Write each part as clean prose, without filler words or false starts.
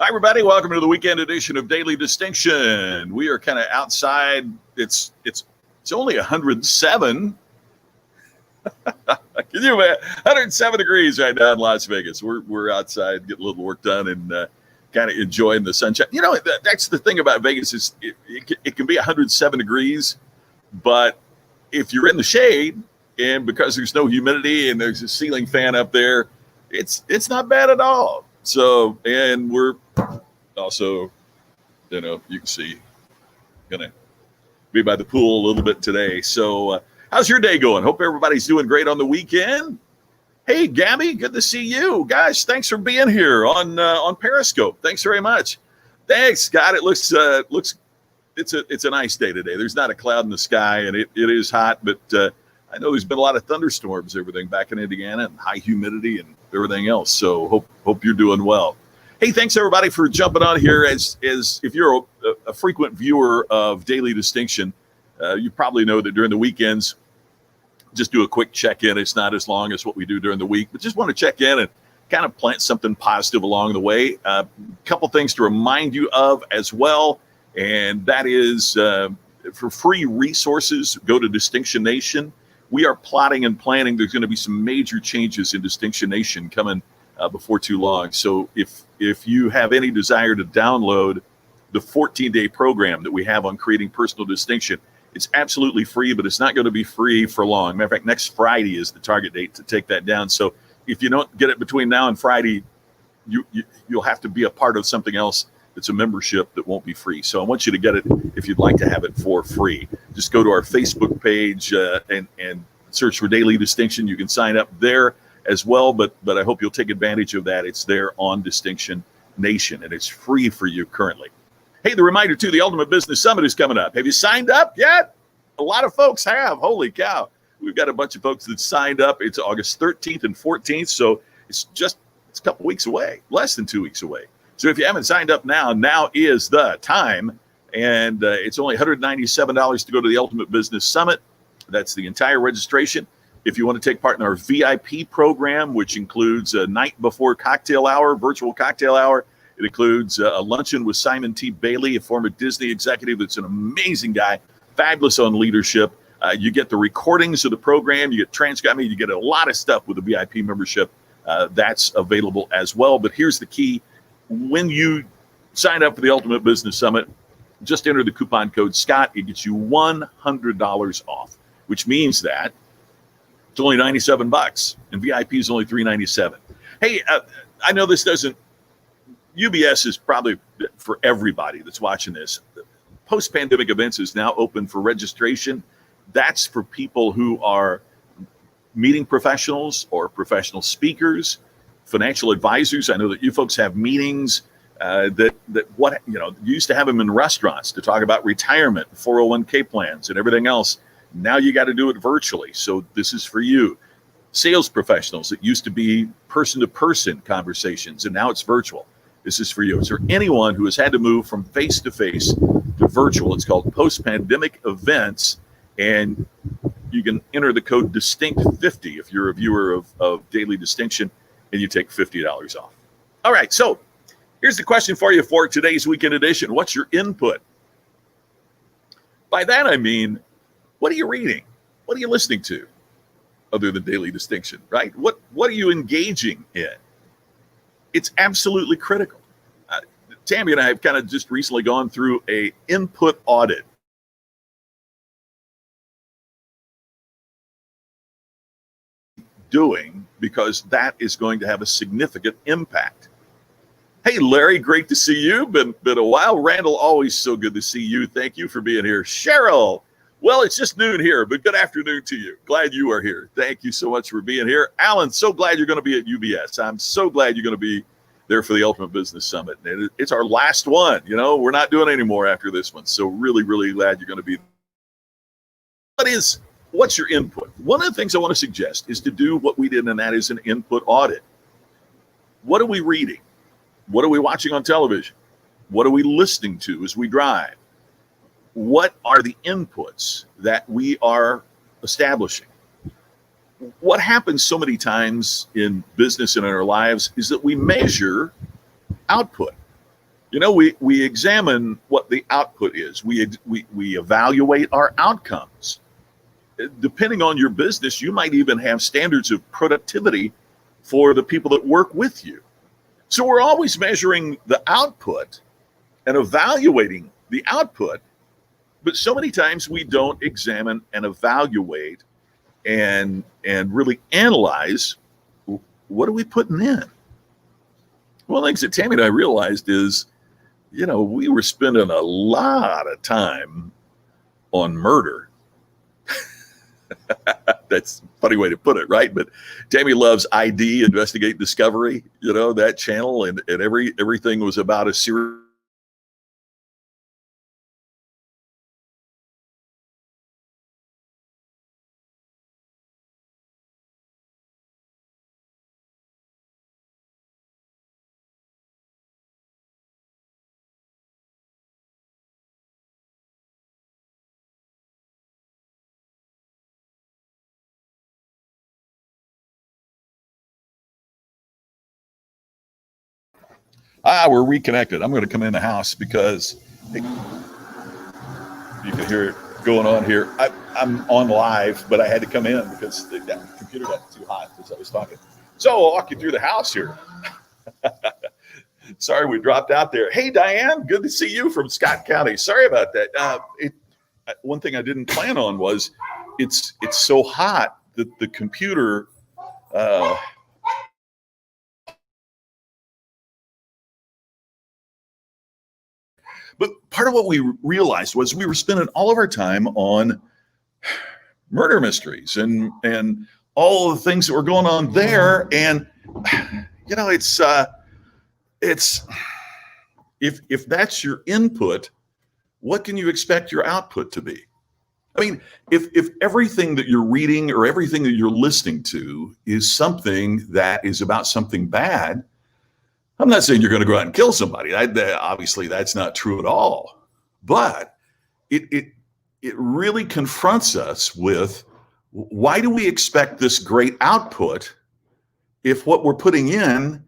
Hi, everybody. Welcome to the weekend edition of Daily Distinction. We are kind of outside. It's only 107. Can you imagine? 107 degrees right now in Las Vegas. We're outside getting a little work done and kind of enjoying the sunshine. You know, that's the thing about Vegas is it can be 107 degrees, but if you're in the shade and because there's no humidity and there's a ceiling fan up there, it's not bad at all. So, and we're also, you can see, gonna be by the pool a little bit today. So, how's your day going? Hope everybody's doing great on the weekend. Hey, Gabby, good to see you. Guys, thanks for being here on Periscope. Thanks very much. Thanks, God. It looks it's a nice day today. There's not a cloud in the sky, and it is hot, but I know there's been a lot of thunderstorms, everything back in Indiana, and high humidity and everything else. So hope you're doing well. Hey, thanks everybody for jumping on here. As if you're a frequent viewer of Daily Distinction, you probably know that during the weekends, just do a quick check-in. It's not as long as what we do during the week, but just want to check in and kind of plant something positive along the way. A couple things to remind you of as well, and that is for free resources, go to Distinction Nation. We are plotting and planning. There's going to be some major changes in Distinction Nation coming before too long. So if you have any desire to download the 14-day program that we have on creating personal distinction, it's absolutely free, but it's not going to be free for long. Matter of fact, next Friday is the target date to take that down. So if you don't get it between now and Friday, you'll have to be a part of something else that's a membership that won't be free. So I want you to get it if you'd like to have it for free. Just go to our Facebook page and search for Daily Distinction. You can sign up there as well, but I hope you'll take advantage of that. It's there on Distinction Nation, and it's free for you currently. Hey, the reminder, too, the Ultimate Business Summit is coming up. Have you signed up yet? A lot of folks have. Holy cow. We've got a bunch of folks that signed up. It's August 13th and 14th, so it's a couple weeks away, less than 2 weeks away. So if you haven't signed up now is the time. And it's only $197 to go to the Ultimate Business Summit. That's the entire registration. If you want to take part in our VIP program, which includes a night before cocktail hour, virtual cocktail hour, it includes a luncheon with Simon T. Bailey, a former Disney executive that's an amazing guy, fabulous on leadership. You get the recordings of the program. You get transcript. You get a lot of stuff with the VIP membership. That's available as well. But here's the key. When you sign up for the Ultimate Business Summit, just enter the coupon code Scott. It gets you $100 off, which means that it's only $97 and VIP is only $397. Hey, I know this doesn't. UBS is probably for everybody that's watching this. Post-pandemic events is now open for registration. That's for people who are meeting professionals or professional speakers, financial advisors. I know that you folks have meetings that you used to have them in restaurants to talk about retirement, 401k plans, and everything else. Now you got to do it virtually. So this is for you. Sales professionals, it used to be person-to-person conversations, and now it's virtual. This is for you. Is there anyone who has had to move from face-to-face to virtual? It's called post-pandemic events, and you can enter the code DISTINCT50 if you're a viewer of Daily Distinction, and you take $50 off. All right, so here's the question for you for today's weekend edition. What's your input? By that, I mean, what are you reading? What are you listening to other than Daily Distinction, right? What are you engaging in? It's absolutely critical. Tammy and I have kind of just recently gone through a input audit. Doing because that is going to have a significant impact. Hey, Larry, great to see you. Been a while. Randall, always so good to see you. Thank you for being here. Cheryl, well, it's just noon here, but good afternoon to you. Glad you are here. Thank you so much for being here. Alan, so glad you're going to be at UBS. I'm so glad you're going to be there for the Ultimate Business Summit. And it's our last one. We're not doing any more after this one. So really, really glad you're going to be. What's your input? One of the things I want to suggest is to do what we did, and that is an input audit. What are we reading? What are we watching on television? What are we listening to as we drive? What are the inputs that we are establishing? What happens so many times in business and in our lives is that we measure output. We examine what the output is. We evaluate our outcomes. Depending on your business, you might even have standards of productivity for the people that work with you. So we're always measuring the output and evaluating the output, but so many times we don't examine and evaluate and really analyze what are we putting in. One of the things that Tammy and I realized is, we were spending a lot of time on murder. That's a funny way to put it, right? But Tammy loves ID, Investigate Discovery, that channel, and everything was about a serial. We're reconnected. I'm going to come in the house because you can hear it going on here. I'm on live, but I had to come in because the computer got too hot as I was talking. So I'll walk you through the house here. Sorry we dropped out there. Hey, Diane, good to see you from Scott County. Sorry about that. One thing I didn't plan on was it's so hot that the computer but part of what we realized was we were spending all of our time on murder mysteries and all the things that were going on there. And it's if that's your input, what can you expect your output to be? I mean, if everything that you're reading or everything that you're listening to is something that is about something bad, I'm not saying you're going to go out and kill somebody. Obviously, that's not true at all. But it really confronts us with, why do we expect this great output if what we're putting in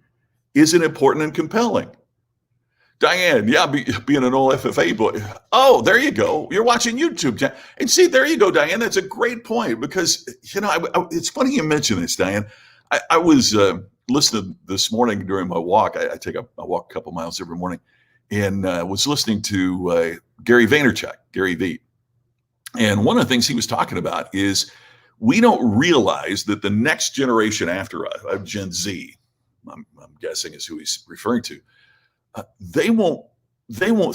isn't important and compelling? Diane, yeah, being an old FFA boy. Oh, there you go. You're watching YouTube. And see, there you go, Diane. That's a great point because, it's funny you mention this, Diane. I was listening this morning during my walk. I walk a couple miles every morning, and was listening to Gary Vaynerchuk, Gary V. And one of the things he was talking about is we don't realize that the next generation after us, Gen Z, I'm guessing is who he's referring to, they won't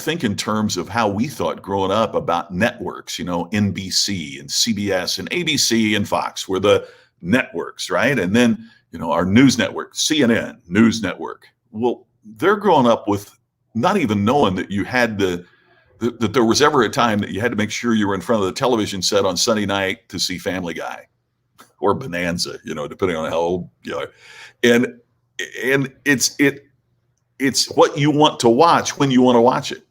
think in terms of how we thought growing up about networks, NBC and CBS and ABC and Fox were the networks, right? And then, our news network, CNN News Network. Well, they're growing up with not even knowing that you had that there was ever a time that you had to make sure you were in front of the television set on Sunday night to see Family Guy or Bonanza, depending on how old you are. And it's what you want to watch when you want to watch it.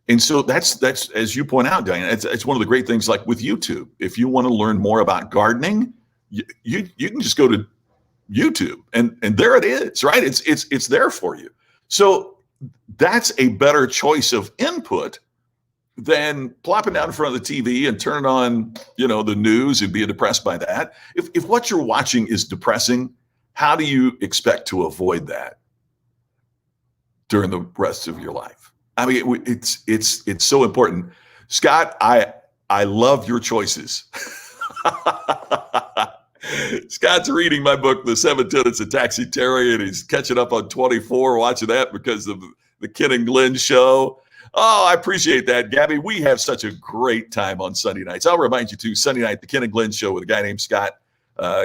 And so that's as you point out, Diane, it's one of the great things, like with YouTube. If you want to learn more about gardening, you can just go to YouTube and there it is, right? It's there for you. So that's a better choice of input than plopping down in front of the TV and turning on, the news and being depressed by that. If what you're watching is depressing, how do you expect to avoid that during the rest of your life? I mean, it's so important. Scott, I love your choices. Scott's reading my book, The 7 Tenets of Taxi Terry, and he's catching up on 24, watching that because of the Ken and Glenn show. Oh, I appreciate that, Gabby. We have such a great time on Sunday nights. I'll remind you too, Sunday night, the Ken and Glenn show with a guy named Scott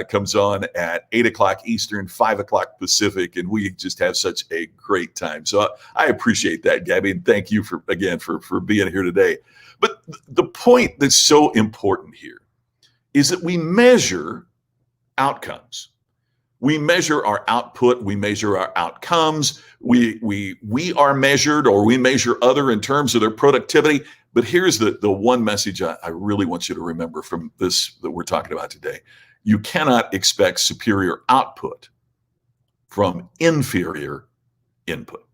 comes on at 8 o'clock Eastern, 5 o'clock Pacific, and we just have such a great time. So I appreciate that, Gabby, and thank you for being here today. But the point that's so important here is that we measure outcomes. We measure our output. We measure our outcomes. We are measured, or we measure other in terms of their productivity. But here's the one message I really want you to remember from this that we're talking about today. You cannot expect superior output from inferior input.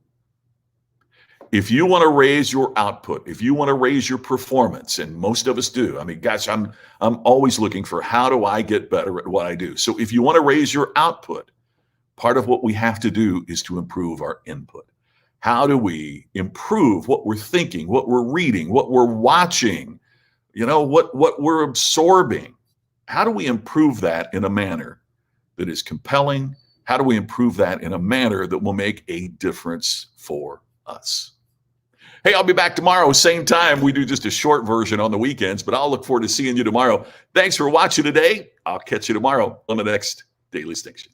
if you want to raise your output, if you want to raise your performance, and most of us do. I mean, gosh, I'm always looking for how do I get better at what I do. So if you want to raise your output, part of what we have to do is to improve our input. How do we improve what we're thinking, what we're reading, what we're watching, what we're absorbing? How do we improve that in a manner that is compelling? How do we improve that in a manner that will make a difference for us? Hey, I'll be back tomorrow, same time. We do just a short version on the weekends, but I'll look forward to seeing you tomorrow. Thanks for watching today. I'll catch you tomorrow on the next Daily Distinction.